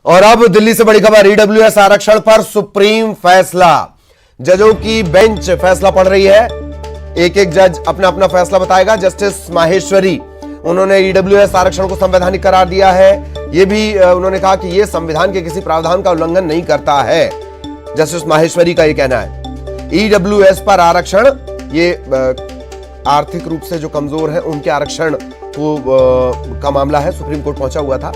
और अब दिल्ली से बड़ी खबर, ईडब्ल्यूएस आरक्षण पर सुप्रीम फैसला। जजों की बेंच फैसला पढ़ रही है। एक एक जज अपना अपना फैसला बताएगा। जस्टिस माहेश्वरी, उन्होंने ईडब्ल्यूएस आरक्षण को संवैधानिक करार दिया है। यह भी उन्होंने कहा कि यह संविधान के किसी प्रावधान का उल्लंघन नहीं करता है। जस्टिस माहेश्वरी का यह कहना है। ईडब्ल्यूएस पर आरक्षण, ये आर्थिक रूप से जो कमजोर है उनके आरक्षण का मामला है, सुप्रीम कोर्ट पहुंचा हुआ था।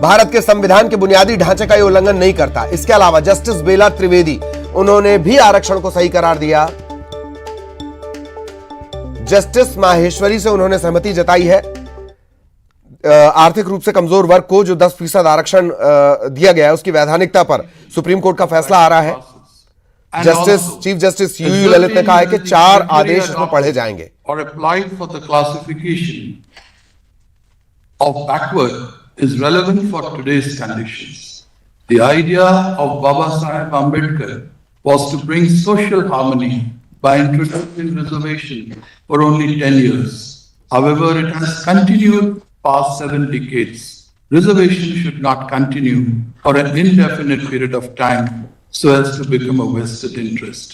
भारत के संविधान के बुनियादी ढांचे का यह उल्लंघन नहीं करता। इसके अलावा जस्टिस बेला त्रिवेदी, उन्होंने भी आरक्षण को सही करार दिया। जस्टिस माहेश्वरी से उन्होंने सहमति जताई है। आर्थिक रूप से कमजोर वर्ग को जो 10% आरक्षण दिया गया है उसकी वैधानिकता पर सुप्रीम कोर्ट का फैसला आ रहा है। चीफ जस्टिस यूयू ललित ने कहा है कि 4 आदेश इसमें पढ़े जाएंगे। Is relevant for today's conditions. The idea of Baba Saheb Ambedkar was to bring social harmony by introducing reservation for only 10 years. However, it has continued past 7 decades. Reservation should not continue for an indefinite period of time so as to become a vested interest.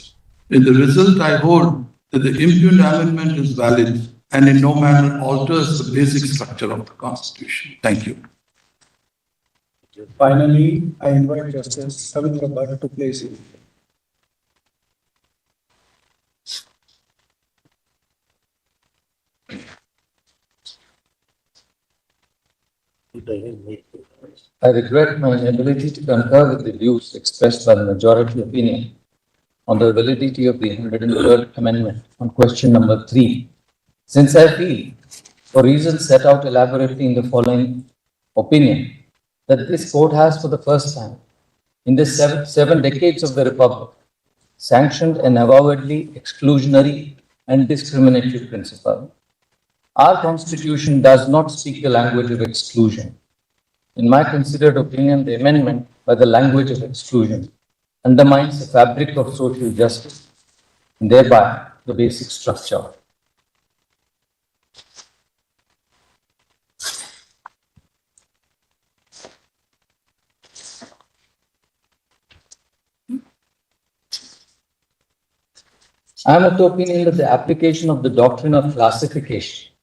In the result, I hold that the impugned amendment is valid and in no manner alters the basic structure of the Constitution. Thank you. Finally, I invite Justice Savindra Bhatt to place it. I regret my inability to concur with the views expressed by the majority opinion on the validity of the 103rd Amendment on question number 3, since I feel, for reasons set out elaborately in the following opinion, that this court has for the first time in the seven decades of the Republic sanctioned an avowedly exclusionary and discriminatory principle. Our Constitution does not speak the language of exclusion. In my considered opinion, the amendment by the language of exclusion undermines the fabric of social justice and thereby the basic structure. I am of the opinion that the application of the doctrine of classification,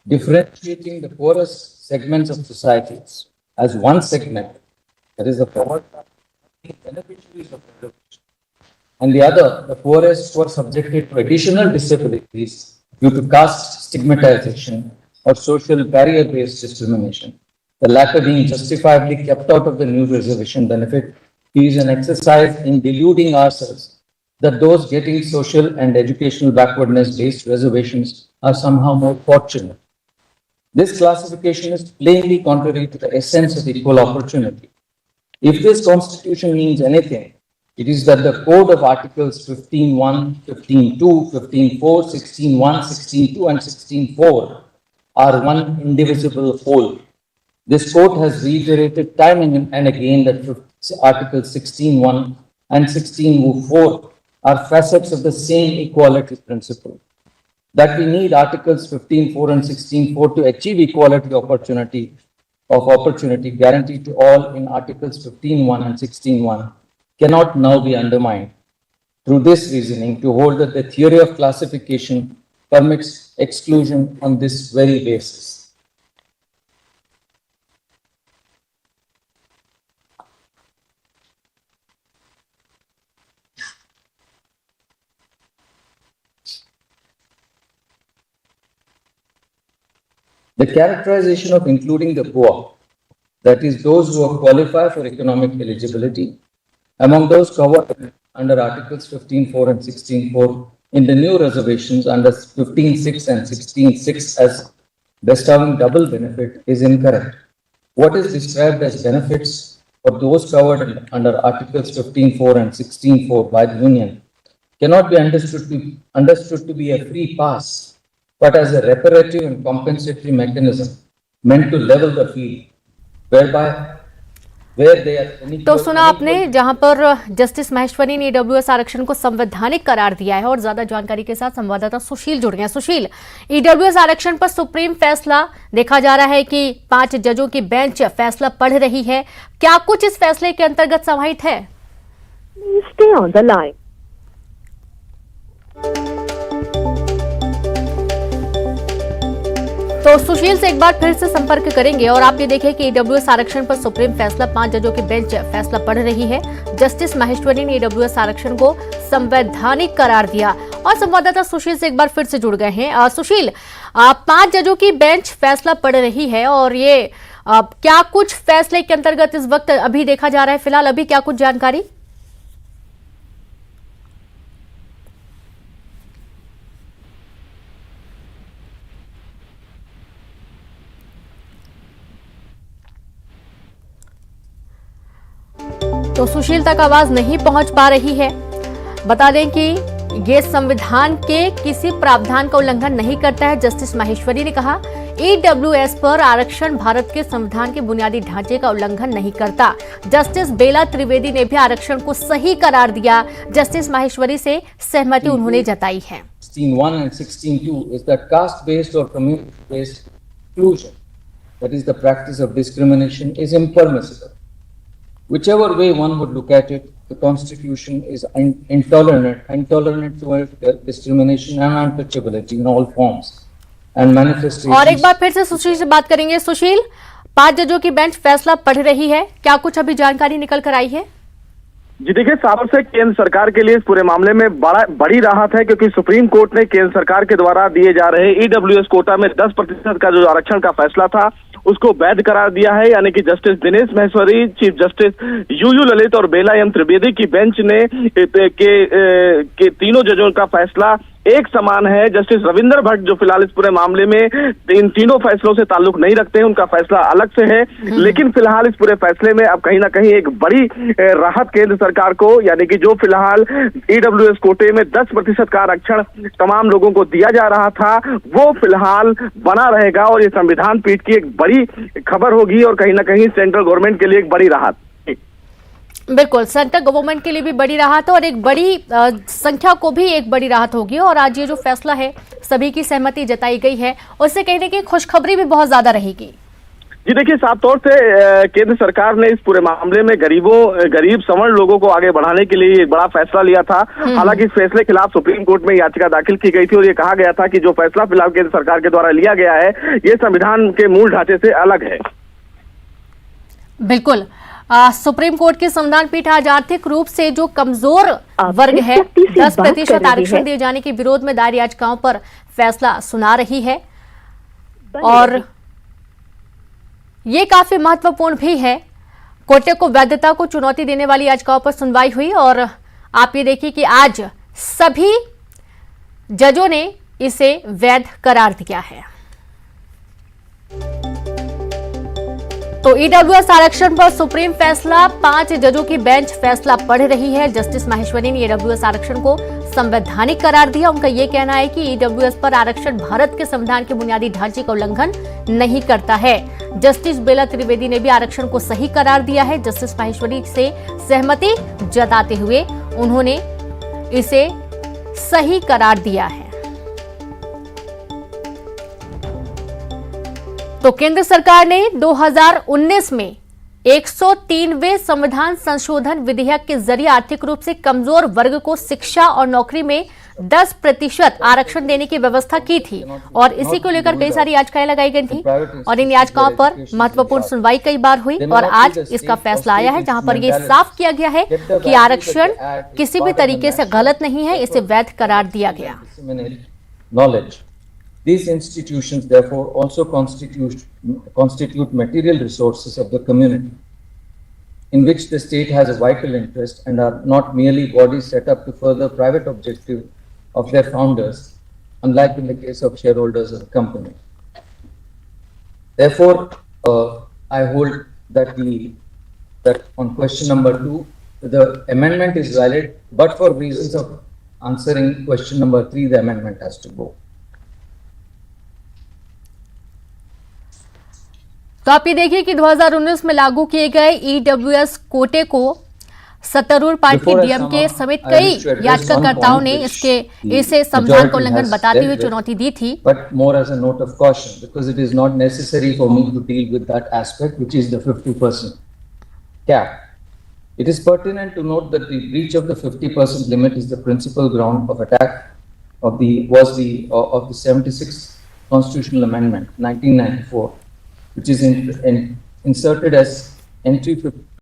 differentiating the poorest segments of societies as one segment, that is the poor beneficiaries of reservation, and the other, the poorest who are subjected to additional disabilities due to caste stigmatization or social barrier-based discrimination, the latter being justifiably kept out of the new reservation benefit, is an exercise in deluding ourselves that those getting social and educational backwardness-based reservations are somehow more fortunate. This classification is plainly contrary to the essence of equal opportunity. If this Constitution means anything, it is that the code of Articles 15.1, 15.2, 15.4, 16.1, 16.2, and 16.4 are one indivisible whole. This court has reiterated time and again that Articles 16.1 and 16.4 are facets of the same equality principle. That we need Articles 15.4 and 16.4 to achieve equality opportunity guaranteed to all in Articles 15.1 and 16.1 cannot now be undermined through this reasoning to hold that the theory of classification permits exclusion on this very basis. The characterization of including the poor, that is, those who qualify for economic eligibility, among those covered under Articles 15.4 and 16.4 in the new reservations under 15.6 and 16.6 as bestowing double benefit is incorrect. What is described as benefits for those covered under Articles 15.4 and 16.4 by the Union cannot be understood to be a free pass, but as a reparative and compensatory mechanism meant to level the field, whereby where they are तो सुना आपने, जहां पर justice Maheshwari ने EWS आरक्षण को संवैधानिक करार दिया है। और ज्यादा जानकारी के साथ संवाददाता सुशील जुड़ गए हैं। सुशील, ईडब्ल्यूएस आरक्षण पर सुप्रीम फैसला, देखा जा रहा है कि 5 जजों की बेंच फैसला पढ़ रही है। क्या कुछ इस फैसले के अंतर्गत समाहित है? Stay on the line. तो सुशील से एक बार फिर से संपर्क करेंगे। और आप ये देखें कि ईडब्ल्यूएस आरक्षण पर सुप्रीम फैसला, 5 जजों की बेंच फैसला पढ़ रही है। जस्टिस माहेश्वरी ने ईडब्ल्यूएस आरक्षण को संवैधानिक करार दिया। और संवाददाता सुशील से एक बार फिर से जुड़ गए हैं। सुशील, 5 जजों की बेंच फैसला पढ़ रही है और ये क्या कुछ फैसले के अंतर्गत इस वक्त अभी देखा जा रहा है? फिलहाल अभी क्या कुछ जानकारी? तो सुशील तक आवाज नहीं पहुंच पा रही है। बता दें कि ये संविधान के किसी प्रावधान का उल्लंघन नहीं करता है। जस्टिस माहेश्वरी ने कहा, ईडब्ल्यूएस पर आरक्षण भारत के संविधान के बुनियादी ढांचे का उल्लंघन नहीं करता। जस्टिस बेला त्रिवेदी ने भी आरक्षण को सही करार दिया। जस्टिस माहेश्वरी से सहमति उन्होंने जताई है। 16(1) and 16(2) is that caste-based or community-based exclusion, that is the practice of discrimination, is impermissible. Whichever way one would look at it, the Constitution is intolerant towards discrimination and untouchability in all forms and manifestations. और एक बार फिर से सुशील से बात करेंगे। सुशील, 5 जजों की bench फैसला पढ़ रही है, क्या कुछ अभी जानकारी निकल कर आई है? जी देखिए, साबर से केंद्र सरकार के लिए इस पूरे मामले में बड़ी राहत है, क्योंकि सुप्रीम कोर्ट ने केंद्र सरकार के द्वारा दिए जा रहे ईडब्ल्यूएस कोटा में 10% का जो आरक्षण का फैसला था उसको वैध करार दिया है। यानी कि justice Dinesh Maheshwari, chief justice UU Lalit और बेला एम त्रिवेदी की बेंच ने के तीनों जजों का फैसला एक समान है। जस्टिस रविंद्र भट्ट जो फिलहाल इस पूरे मामले में इन तीनों फैसलों से ताल्लुक नहीं रखते हैं, उनका फैसला अलग से है। लेकिन फिलहाल इस पूरे फैसले में अब कहीं ना कहीं एक बड़ी राहत केंद्र सरकार को, यानी कि जो फिलहाल ईडब्ल्यूएस कोटे में 10% का आरक्षण तमाम लोगों को दिया जा रहा था, वो फिलहाल बना रहेगा। और ये संविधान पीठ की एक बड़ी खबर होगी और कहीं ना कहीं सेंट्रल गवर्नमेंट के लिए एक बड़ी राहत। बिल्कुल, सेंट्रल गवर्नमेंट के लिए भी बड़ी राहत है और एक बड़ी संख्या को भी एक बड़ी राहत होगी। और आज ये जो फैसला है, सभी की सहमति जताई गई है, उससे कहीं ना कहीं खुशखबरी भी बहुत ज्यादा रहेगी। जी देखिए, साफ तौर से केंद्र सरकार ने इस पूरे मामले में गरीब सवर्ण लोगों को आगे बढ़ाने के लिए एक बड़ा फैसला लिया था। हालांकि इस फैसले के खिलाफ सुप्रीम कोर्ट में याचिका दाखिल की गई थी और ये कहा गया था कि जो फैसला फिलहाल केंद्र सरकार के द्वारा लिया गया है, ये संविधान के मूल ढांचे से अलग है। बिल्कुल, सुप्रीम कोर्ट की संविधान पीठ आज आर्थिक रूप से जो कमजोर वर्ग है, 10% आरक्षण दिए जाने के विरोध में दायर याचिकाओं पर फैसला सुना रही है। और ये काफी महत्वपूर्ण भी है। कोटे को वैधता को चुनौती देने वाली याचिकाओं पर सुनवाई हुई और आप ये देखिए कि आज सभी जजों ने इसे वैध करार दिया है। तो ईडब्ल्यूएस आरक्षण पर सुप्रीम फैसला, 5 जजों की बेंच फैसला पढ़ रही है। जस्टिस माहेश्वरी ने ईडब्ल्यूएस आरक्षण को संवैधानिक करार दिया। उनका यह कहना है कि ईडब्ल्यूएस पर आरक्षण भारत के संविधान के बुनियादी ढांचे का उल्लंघन नहीं करता है। जस्टिस बेला त्रिवेदी ने भी आरक्षण को सही करार दिया है। जस्टिस माहेश्वरी से सहमति जताते हुए उन्होंने इसे सही करार दिया है। तो केंद्र सरकार ने 2019 में 103वें संविधान संशोधन विधेयक के जरिए आर्थिक रूप से कमजोर वर्ग को शिक्षा और नौकरी में 10% आरक्षण देने की व्यवस्था की थी और इसी को लेकर कई सारी याचिकाएं लगाई गई थी और इन याचिकाओं पर महत्वपूर्ण सुनवाई कई बार हुई और आज इसका फैसला आया है, जहां पर यह साफ किया गया है कि आरक्षण किसी भी तरीके से गलत नहीं है, इसे वैध करार दिया गया। These institutions, therefore, also constitute material resources of the community, in which the state has a vital interest and are not merely bodies set up to further private objective of their founders, unlike in the case of shareholders of the company. Therefore, I hold that on question number 2, the amendment is valid, but for reasons of answering question number 3, the amendment has to go. तो आप ये देखिए कि 2019 में लागू किए गए EWS कोटे को सत्तारूढ़ party Before I DMK sum up, समेत I कई wish to address याचिकाकर्ताओं one ने point इसे which संविधान majority का उल्लंघन has बताते dealt हुए with, चुनौती दी थी। But more as a note of caution, because it is not necessary for me to deal with that aspect, which is the 50% cap. It is pertinent to note that the breach of the 50% limit is the principal ground of attack of the 76th Constitutional Amendment, 1994, which is inserted as entry